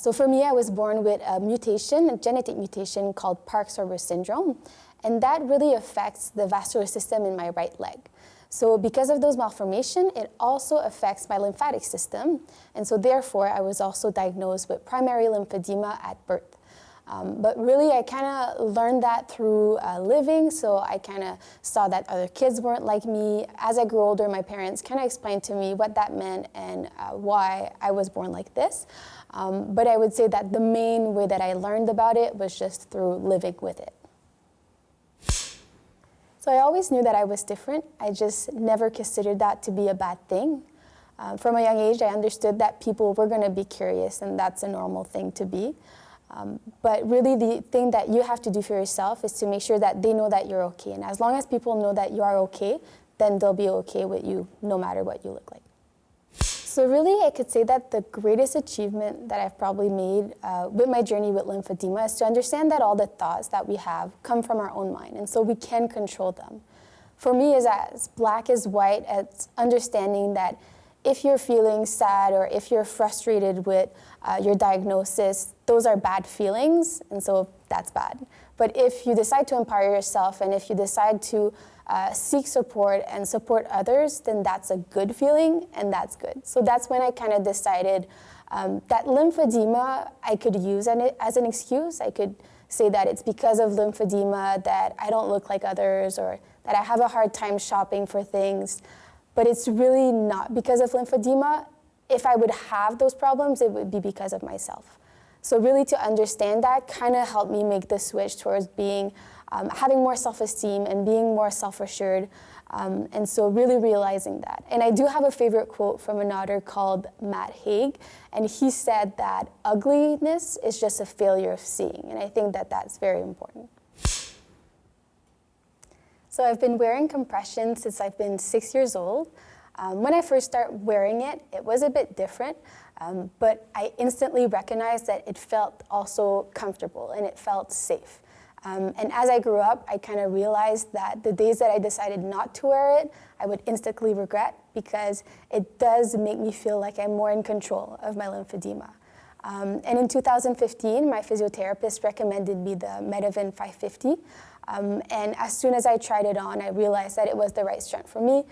So for me, I was born with a mutation, a genetic mutation called Parkes-Weber syndrome, and that really affects the vascular system in my right leg. So because of those malformations, it also affects my lymphatic system, and so therefore I was also diagnosed with primary lymphedema at birth. But really, I kind of learned that through living, so I kind of saw that other kids weren't like me. As I grew older, my parents kind of explained to me what that meant and why I was born like this. But I would say that the main way that I learned about it was just through living with it. So I always knew that I was different. I just never considered that to be a bad thing. From a young age, I understood that people were going to be curious, and that's a normal thing to be. But really, the thing that you have to do for yourself is to make sure that they know that you're okay. And as long as people know that you are okay, then they'll be okay with you no matter what you look like. So really, I could say that the greatest achievement that I've probably made with my journey with lymphedema is to understand that all the thoughts that we have come from our own mind, and so we can control them. For me, it's as black as white, as understanding that if you're feeling sad or if you're frustrated with your diagnosis, those are bad feelings, and so that's bad. But if you decide to empower yourself and if you decide to seek support and support others, then that's a good feeling, and that's good. So that's when I kind of decided that lymphedema I could use as an excuse. I could say that it's because of lymphedema that I don't look like others, or that I have a hard time shopping for things. But it's really not because of lymphedema. If I would have those problems, it would be because of myself. So really, to understand that kind of helped me make the switch towards having more self-esteem and being more self-assured. And so really realizing that. And I do have a favorite quote from an author called Matt Haig, and he said that ugliness is just a failure of seeing. And I think that that's very important. So I've been wearing compression since I've been 6 years old. When I first started wearing it, it was a bit different, but I instantly recognized that it felt also comfortable and it felt safe. And as I grew up, I kind of realized that the days that I decided not to wear it, I would instantly regret, because it does make me feel like I'm more in control of my lymphedema. And in 2015, my physiotherapist recommended me the Medivin 550. And as soon as I tried it on, I realized that it was the right strength for me.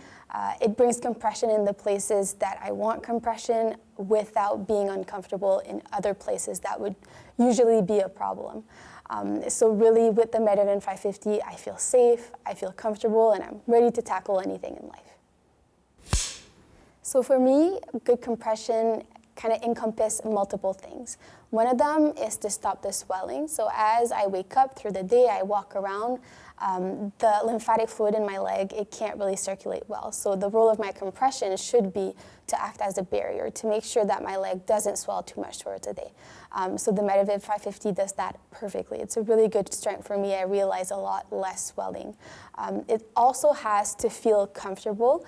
It brings compression in the places that I want compression without being uncomfortable in other places that would usually be a problem. So really, with the Medivin 550, I feel safe, I feel comfortable, and I'm ready to tackle anything in life. So for me, good compression kind of encompass multiple things. One of them is to stop the swelling. So as I wake up through the day, I walk around, the lymphatic fluid in my leg, it can't really circulate well. So the role of my compression should be to act as a barrier, to make sure that my leg doesn't swell too much towards the day. So the Medivin 550 does that perfectly. It's a really good strength for me. I realize a lot less swelling. It also has to feel comfortable.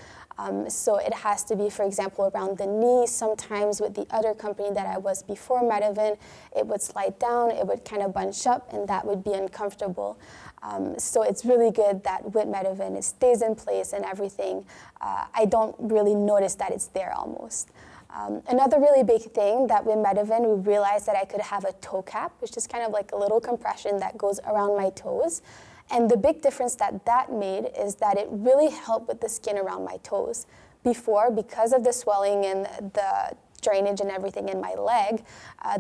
So it has to be, for example, around the knee. Sometimes with the other company that I was before Medivin, it would slide down, it would kind of bunch up, and that would be uncomfortable. So it's really good that with Medivin, it stays in place and everything. I don't really notice that it's there almost. Another really big thing that with Medivin, we realized that I could have a toe cap, which is kind of like a little compression that goes around my toes. And the big difference that that made is that it really helped with the skin around my toes. Before, because of the swelling and the drainage and everything in my leg,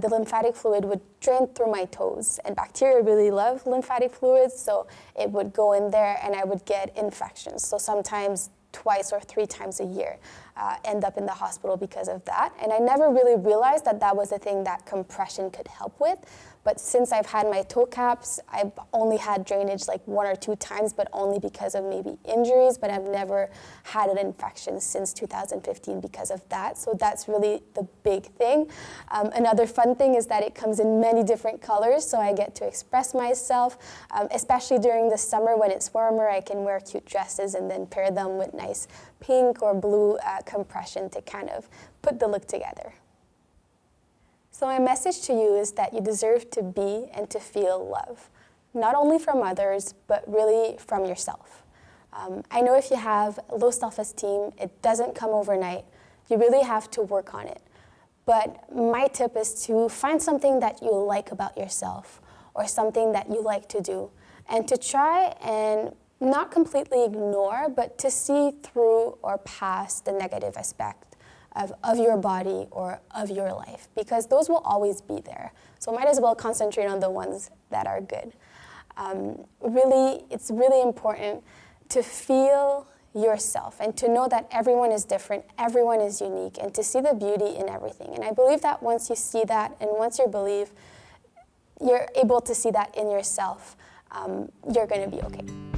the lymphatic fluid would drain through my toes. And bacteria really love lymphatic fluids, so it would go in there and I would get infections. So sometimes twice or 3 times a year, end up in the hospital because of that. And I never really realized that that was a thing that compression could help with. But since I've had my toe caps, I've only had drainage like 1 or 2 times, but only because of maybe injuries, but I've never had an infection since 2015 because of that. So that's really the big thing. Another fun thing is that it comes in many different colors, so I get to express myself, especially during the summer when it's warmer. I can wear cute dresses and then pair them with nice pink or blue compression to kind of put the look together. So my message to you is that you deserve to be and to feel love, not only from others, but really from yourself. I know if you have low self-esteem, it doesn't come overnight. You really have to work on it. But my tip is to find something that you like about yourself or something that you like to do, and to try and not completely ignore, but to see through or past the negative aspect of your body or of your life, because those will always be there. So might as well concentrate on the ones that are good. Really, it's really important to feel yourself and to know that everyone is different, everyone is unique, and to see the beauty in everything. And I believe that once you see that, and once you believe, you're able to see that in yourself, you're going to be okay.